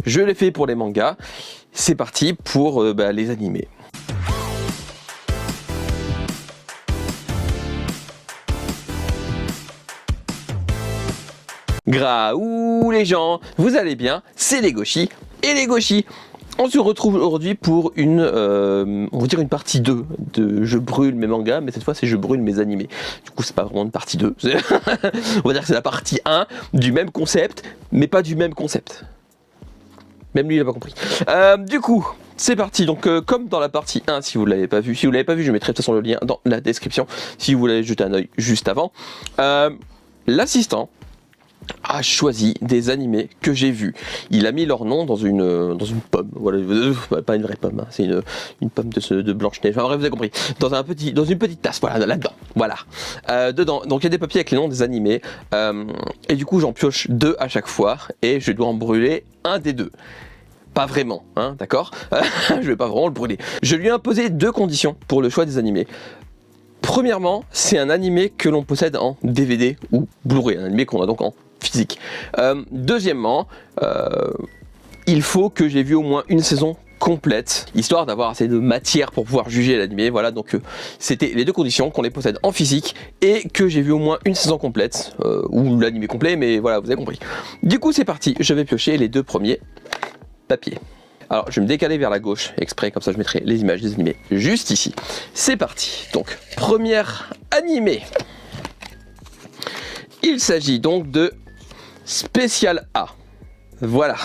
je l'ai fait pour les mangas, c'est parti pour les animés. Graouh les gens, vous allez bien? C'est les Gauchis et les Gauchis. On se retrouve aujourd'hui pour on va dire une partie 2 de Je brûle mes mangas, mais cette fois c'est Je brûle mes animés. Du coup c'est pas vraiment une partie 2, on va dire que c'est la partie 1 du même concept, mais pas du même concept. Même lui il a pas compris. Du coup, c'est parti, donc comme dans la partie 1, si vous l'avez pas vu, je mettrai de toute façon le lien dans la description, si vous voulez jeter un oeil juste avant. L'assistant a choisi des animés que j'ai vus. Il a mis leur nom dans une pomme. Voilà, pas une vraie pomme, hein. C'est une pomme de Blanche-Neige. Enfin bref, vous avez compris. Dans une petite tasse, voilà, là-dedans. Voilà. Dedans, donc il y a des papiers avec les noms des animés. Et du coup, j'en pioche 2 à chaque fois. Et je dois en brûler un des 2. Pas vraiment, hein, d'accord. Je vais pas vraiment le brûler. Je lui ai imposé 2 conditions pour le choix des animés. Premièrement, c'est un animé que l'on possède en DVD ou Blu-ray, un animé qu'on a donc en physique. Deuxièmement, il faut que j'ai vu au moins une saison complète, histoire d'avoir assez de matière pour pouvoir juger l'animé. Voilà, donc c'était les 2 conditions, qu'on les possède en physique et que j'ai vu au moins une saison complète, ou l'animé complet, mais voilà, vous avez compris. Du coup, c'est parti, je vais piocher les 2 premiers papiers. Alors, je vais me décaler vers la gauche, exprès, comme ça je mettrai les images des animés juste ici. C'est parti. Donc, premier animé. Il s'agit donc de Spécial A. Voilà.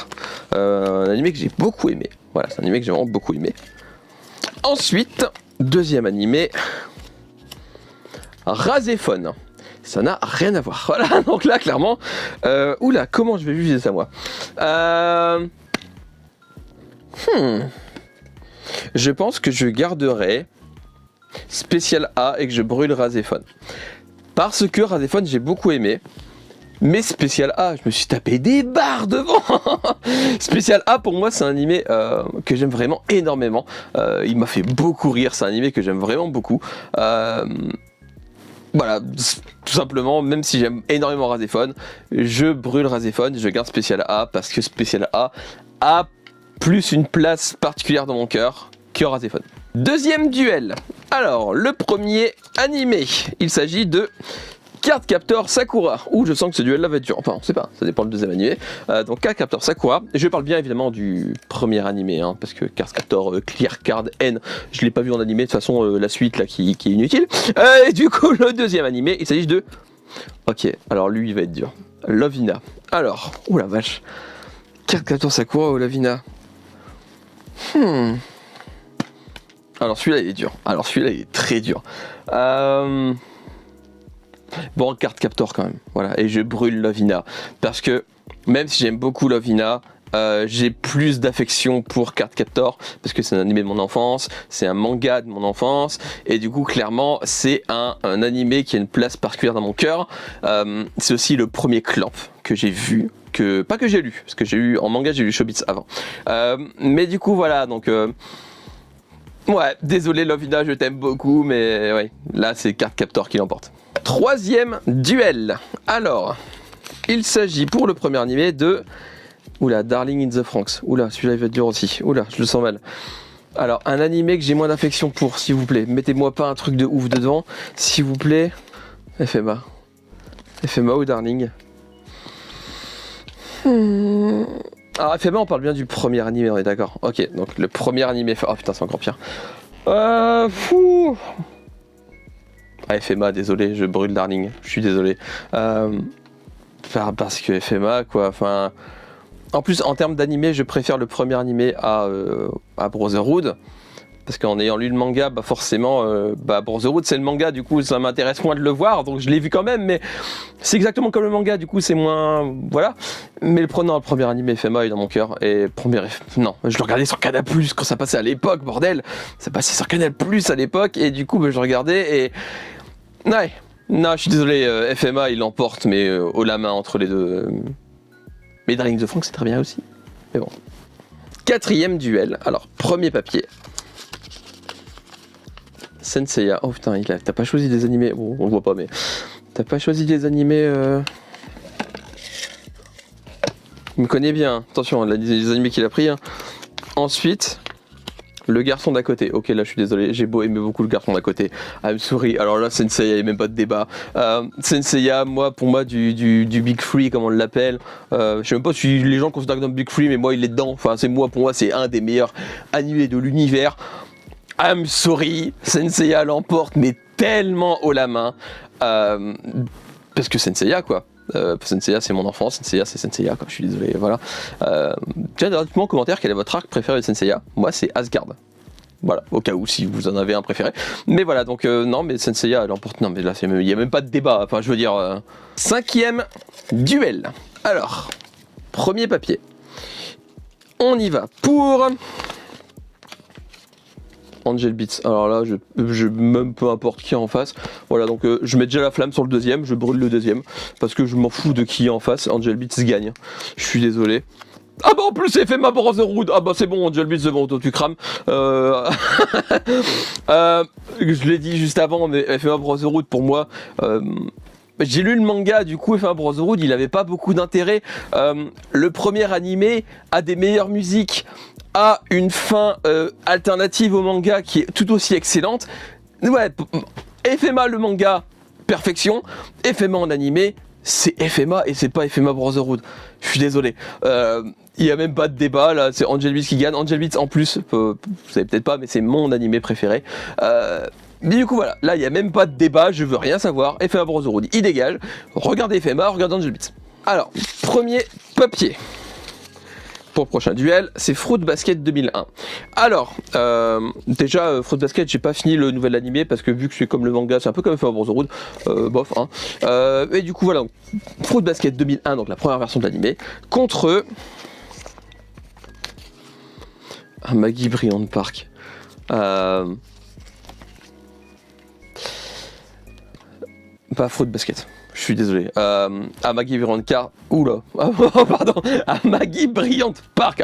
Un animé que j'ai beaucoup aimé. Voilà, c'est un animé que j'ai vraiment beaucoup aimé. Ensuite, deuxième animé. Razéphone. Ça n'a rien à voir. Voilà, donc là, clairement... oula, comment je vais juger ça, moi Je pense que je garderai Spécial A et que je brûle Razéphone. Parce que Razéphone, j'ai beaucoup aimé. Mais Spécial A, je me suis tapé des barres devant. Spécial A, pour moi, c'est un animé que j'aime vraiment énormément. Il m'a fait beaucoup rire, c'est un animé que j'aime vraiment beaucoup. Voilà, tout simplement, même si j'aime énormément Razéphone, je brûle Razéphone, je garde Spécial A parce que Spécial A a plus une place particulière dans mon cœur que Razéphone. Deuxième duel. Alors, le premier animé, il s'agit de Cardcaptor Sakura. Ouh, je sens que ce duel-là va être dur. Enfin, on sait pas, ça dépend du deuxième animé. Donc, Cardcaptor Sakura. Je parle bien évidemment du premier animé, hein, parce que Cardcaptor Clear Card N, je l'ai pas vu en animé. De toute façon, la suite là qui est inutile. Et du coup, le deuxième animé, il s'agit de. Ok, alors lui, il va être dur. Lovina. Alors, ouh la vache. Cardcaptor Sakura ou Lovina. Alors celui-là il est dur. Alors celui-là il est très dur. Bon, Cardcaptor quand même. Voilà. Et je brûle Lovina. Parce que même si j'aime beaucoup Lovina, j'ai plus d'affection pour Cardcaptor. Parce que c'est un animé de mon enfance. C'est un manga de mon enfance. Et du coup, clairement, c'est un animé qui a une place particulière dans mon cœur. C'est aussi le premier Clamp que j'ai vu. Pas que j'ai lu. Parce que j'ai eu en manga, j'ai lu Chobits avant. Mais du coup, voilà. Donc. Ouais, désolé Lovina, je t'aime beaucoup, mais ouais, là c'est Cardcaptor qui l'emporte. Troisième duel. Alors, il s'agit pour le premier animé de... Oula, Darling in the Franxx. Oula, celui-là il va être dur aussi. Oula, je le sens mal. Alors, un animé que j'ai moins d'affection pour, s'il vous plaît. Mettez-moi pas un truc de ouf dedans, s'il vous plaît. FMA. FMA ou Darling. Alors FMA, on parle bien du premier animé, on est d'accord. Ok, donc le premier animé... Oh putain, c'est encore pire. Fou. Ah, FMA, désolé, je brûle Darling. Je suis désolé. Parce que FMA, quoi, enfin... En plus, en termes d'animé, je préfère le premier animé à Brotherhood. Parce qu'en ayant lu le manga, bah forcément, Brotherhood c'est le manga, du coup ça m'intéresse moins de le voir, donc je l'ai vu quand même, mais c'est exactement comme le manga, du coup c'est moins... Voilà. Mais le premier animé FMA est dans mon cœur, et non, je le regardais sur Canal+, quand ça passait à l'époque, bordel. Ça passait sur Canal+, à l'époque, et du coup je regardais, et... Ouais, non, je suis désolé, FMA il l'emporte, mais haut la main entre les deux. Mais Darling in the Franxx c'est très bien aussi, mais bon. Quatrième duel, alors premier papier. Senseiya, oh putain, t'as pas choisi des animés, bon, on le voit pas, mais t'as pas choisi des animés Il me connaît bien. Attention, les animés qu'il a pris. Hein. Ensuite, le garçon d'à côté. Ok, là je suis désolé, j'ai beau aimer beaucoup le garçon d'à côté. I'm sorry. Alors là, Senseiya, il n'y a même pas de débat. Senseiya, pour moi, du Big Free, comme on l'appelle. Je sais même pas si les gens considèrent comme Big Free, mais moi, il est dedans. Enfin, pour moi, c'est un des meilleurs animés de l'univers. I'm sorry, Senseiya l'emporte, mais tellement haut la main. Parce que Senseiya, quoi. Senseiya, c'est mon enfance, Senseiya, c'est Senseiya, quoi. Je suis désolé, voilà. Tiens, dites-moi en commentaire quel est votre arc préféré de Senseiya. Moi, c'est Asgard. Voilà, au cas où, si vous en avez un préféré. Mais voilà, donc, non, mais Senseiya l'emporte. Non, mais là, il n'y a même pas de débat. Enfin, je veux dire. 5e duel. Alors, premier papier. On y va pour. Angel Beats. Alors là, même peu importe qui est en face. Voilà, donc je mets déjà la flamme sur le deuxième, je brûle le deuxième, parce que je m'en fous de qui est en face. Angel Beats gagne. Je suis désolé. Ah bah en plus c'est fait ma Brotherhood. Ah bah c'est bon, Angel Beats devant toi tu crames. Je l'ai dit juste avant, mais FMA Brotherhood pour moi. J'ai lu le manga, du coup, FMA Brotherhood, il avait pas beaucoup d'intérêt. Le premier animé a des meilleures musiques, a une fin alternative au manga qui est tout aussi excellente. Ouais, FMA le manga, perfection. FMA en animé, c'est FMA et c'est pas FMA Brotherhood. Je suis désolé. Il n'y a même pas de débat, là, c'est Angel Beats qui gagne. Angel Beats en plus, vous savez peut-être pas, mais c'est mon animé préféré. Mais du coup voilà, là il n'y a même pas de débat, je veux rien savoir. FMA Brotherhood, il dégage. Regardez FMA, regardez Angel Beats. Alors, premier papier pour le prochain duel, c'est Fruit Basket 2001. Alors, déjà, Fruit Basket, j'ai pas fini le nouvel animé parce que vu que c'est comme le manga, c'est un peu comme FMA Brotherhood, bof. Hein. Et du coup voilà, Fruit Basket 2001, donc la première version de l'animé, contre Maggie Bryant Park. Pas Fruit Basket, je suis désolé. Maggie Bryant Park. Oula, pardon. Maggie Bryant Park.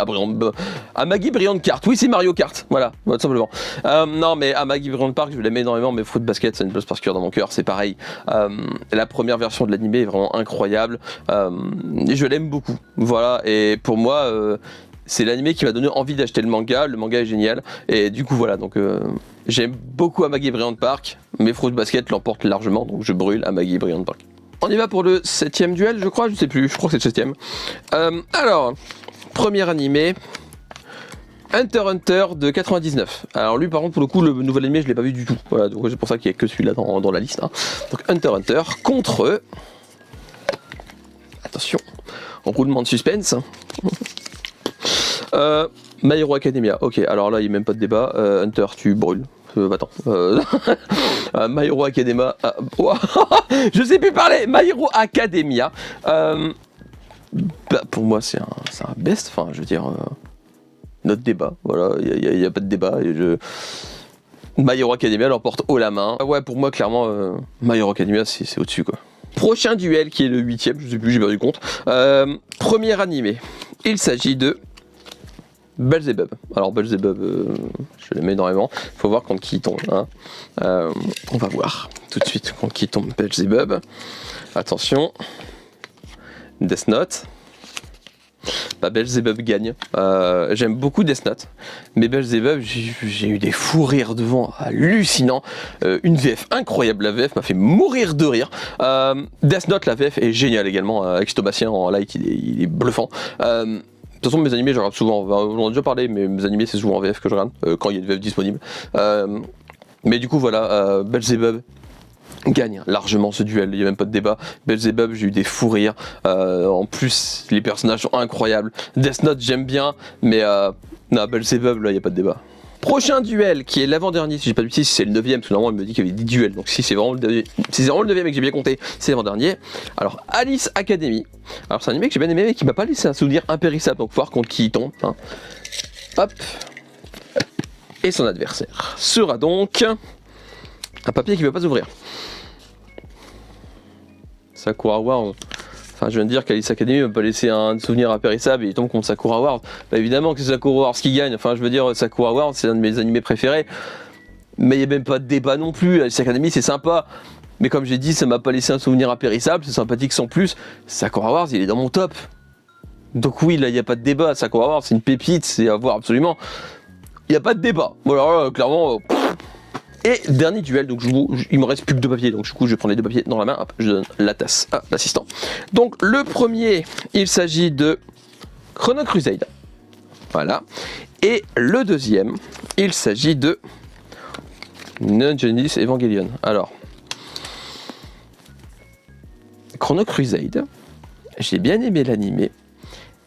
Maggie Bryant Kart. Oui, c'est Mario Kart. Voilà, tout simplement. Non, mais Maggie Bryant Park, je l'aime énormément, mais Fruit Basket, c'est une place particulière dans mon cœur. C'est pareil. La première version de l'animé est vraiment incroyable. Et je l'aime beaucoup. Voilà, et pour moi. C'est l'animé qui m'a donné envie d'acheter le manga est génial, et du coup voilà, donc j'aime beaucoup Maggie Bryant Park, mais Fruit Basket l'emporte largement, donc je brûle Maggie Bryant Park. On y va pour le 7e duel, je crois, je sais plus, je crois que c'est le 7e. Alors, premier animé, Hunter x Hunter de 99. Alors lui par contre pour le coup le nouvel animé je l'ai pas vu du tout, voilà, donc c'est pour ça qu'il y a que celui-là dans la liste. Hein. Donc Hunter x Hunter contre... Attention, roulement de suspense. My Hero Academia, ok, alors là il n'y a même pas de débat. Hunter, tu brûles. Attends. My Hero Academia. Je sais plus parler. My Hero Academia. Pour moi, c'est un best. Enfin, je veux dire, notre débat. Voilà, il n'y a pas de débat. My Hero Academia l'emporte haut la main. Ouais, pour moi, clairement, My Hero Academia, c'est au-dessus, quoi. Prochain duel qui est le 8e, je sais plus, j'ai perdu compte. Premier animé. Il s'agit de Belzebub. Alors Belzebub, je l'aime énormément. Faut voir contre qui il tombe. Hein. On va voir tout de suite contre qui tombe Belzebub. Attention. Death Note. Belzebub gagne. J'aime beaucoup Death Note. Mais Belzebub, j'ai eu des fous rires devant hallucinants. Une VF incroyable. La VF m'a fait mourir de rire. Death Note, la VF est géniale également. Avec Tobastien en light, il est bluffant. De toute façon, mes animés, je regarde souvent. On en a déjà parlé, mais mes animés, c'est souvent en VF que je regarde, quand il y a une VF disponible. Mais du coup, voilà, Belzebub gagne largement ce duel, il n'y a même pas de débat. Belzebub, j'ai eu des fous rires. En plus, les personnages sont incroyables. Death Note, j'aime bien, mais non, Belzebub, là, il n'y a pas de débat. Prochain duel, qui est l'avant-dernier, si j'ai pas de bêtises, c'est le 9e, parce que normalement, il me dit qu'il y avait 10 duels, donc si c'est vraiment le 9e et que j'ai bien compté, c'est l'avant-dernier. Alors, Alice Academy. Alors, c'est un anime que j'ai bien aimé, mais qui m'a pas laissé un souvenir impérissable, donc voir contre qui il tombe. Hein. Hop. Et son adversaire sera donc un papier qui ne va pas s'ouvrir. Sakura Wars. Enfin, je viens de dire qu'Alice Academy ne m'a pas laissé un souvenir impérissable et il tombe contre Sakura Wars. Bah, évidemment que c'est Sakura Wars qui gagne. Enfin, je veux dire, Sakura Wars, c'est un de mes animés préférés. Mais il n'y a même pas de débat non plus. Alice Academy, c'est sympa. Mais comme j'ai dit, ça m'a pas laissé un souvenir impérissable. C'est sympathique sans plus. Sakura Wars, il est dans mon top. Donc oui, là, il n'y a pas de débat, ça qu'on va voir, c'est une pépite, c'est à voir absolument. Il n'y a pas de débat. Voilà, clairement... Et dernier duel, donc il me reste plus que 2 papiers, donc du coup je prends les 2 papiers dans la main, hop, je donne la tasse à l'assistant. Donc le premier, il s'agit de Chrono Crusade. Voilà. Et le deuxième, il s'agit de Neon Genesis Evangelion. Alors, Chrono Crusade, j'ai bien aimé l'animé.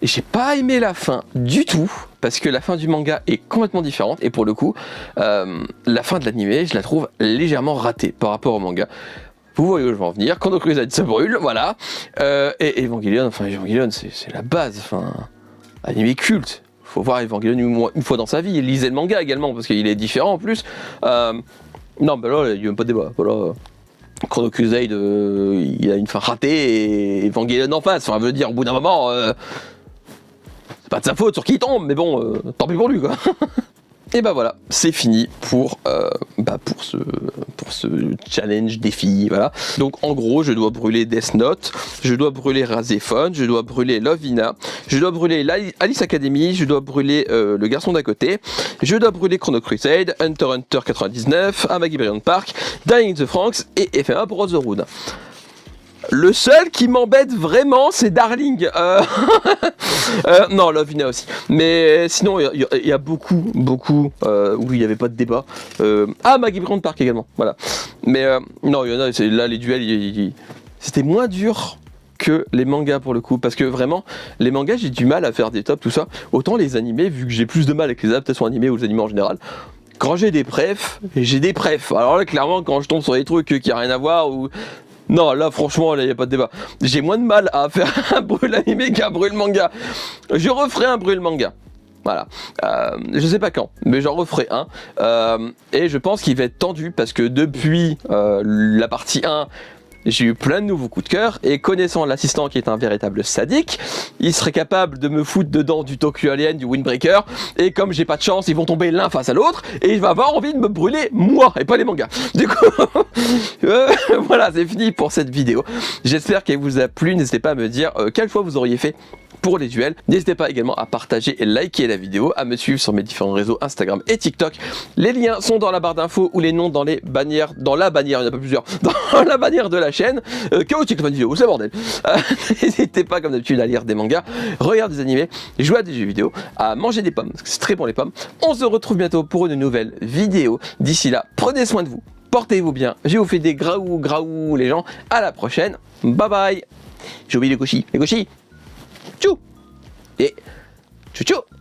Et j'ai pas aimé la fin du tout, parce que la fin du manga est complètement différente, et pour le coup, la fin de l'animé, je la trouve légèrement ratée par rapport au manga. Vous voyez où je veux en venir, Chrono Crusade se brûle, voilà. Et Evangelion, c'est la base, animé culte. Faut voir Evangelion une fois dans sa vie, lisez le manga également, parce qu'il est différent en plus. Non, bah là, il n'y a même pas de débat. Voilà. Chrono Crusade, il a une fin ratée, et Evangelion en face. Enfin, veut dire, au bout d'un moment... c'est pas de sa faute sur qui il tombe, mais bon, tant pis pour lui, quoi. Et bah voilà, c'est fini pour ce challenge défi, voilà. Donc en gros, je dois brûler Death Note, je dois brûler Razephone, je dois brûler Lovina, je dois brûler Alice Academy, je dois brûler Le Garçon d'à côté, je dois brûler Chrono Crusade, Hunter x Hunter 99, Amagi Brilliant Park, Dying the Franxx et FMA Brotherhood. Le seul qui m'embête vraiment, c'est Darling. Non, Lovina aussi. Mais sinon, il y a beaucoup où il n'y avait pas de débat. Maggie Brilliant Park également. Voilà. Mais non, il y en a. Là, les duels, c'était moins dur que les mangas pour le coup. Parce que vraiment, les mangas, j'ai du mal à faire des tops, tout ça. Autant les animés, vu que j'ai plus de mal avec les adaptations animées ou les animés en général. Quand j'ai des prefs, j'ai des prefs. Alors là, clairement, quand je tombe sur des trucs qui n'ont rien à voir ou. Non, là, franchement, il n'y a pas de débat. J'ai moins de mal à faire un brûle animé qu'un brûle manga. Je referai un brûle manga. Voilà. Je sais pas quand, mais j'en referai un. Et je pense qu'il va être tendu parce que depuis la partie 1, j'ai eu plein de nouveaux coups de cœur. Et connaissant l'assistant qui est un véritable sadique, il serait capable de me foutre dedans du Tokyo Alien, du Windbreaker. Et comme j'ai pas de chance, ils vont tomber l'un face à l'autre. Et il va avoir envie de me brûler moi et pas les mangas. Du coup, voilà, c'est fini pour cette vidéo. J'espère qu'elle vous a plu. N'hésitez pas à me dire quelle fois vous auriez fait pour les duels. N'hésitez pas également à partager et liker la vidéo, à me suivre sur mes différents réseaux Instagram et TikTok. Les liens sont dans la barre d'infos ou les noms dans les bannières, dans la bannière, il n'y en a pas plusieurs, dans la bannière de la chaîne. Chaotique la vidéo, c'est bordel. N'hésitez pas comme d'habitude à lire des mangas, regarder des animés, jouer à des jeux vidéo, à manger des pommes, parce que c'est très bon les pommes. On se retrouve bientôt pour une nouvelle vidéo. D'ici là, prenez soin de vous, portez-vous bien. Je vous fais des graou les gens. À la prochaine. Bye bye. J'ai oublié les gochis. Les gochis. Tchou et tchou tchou.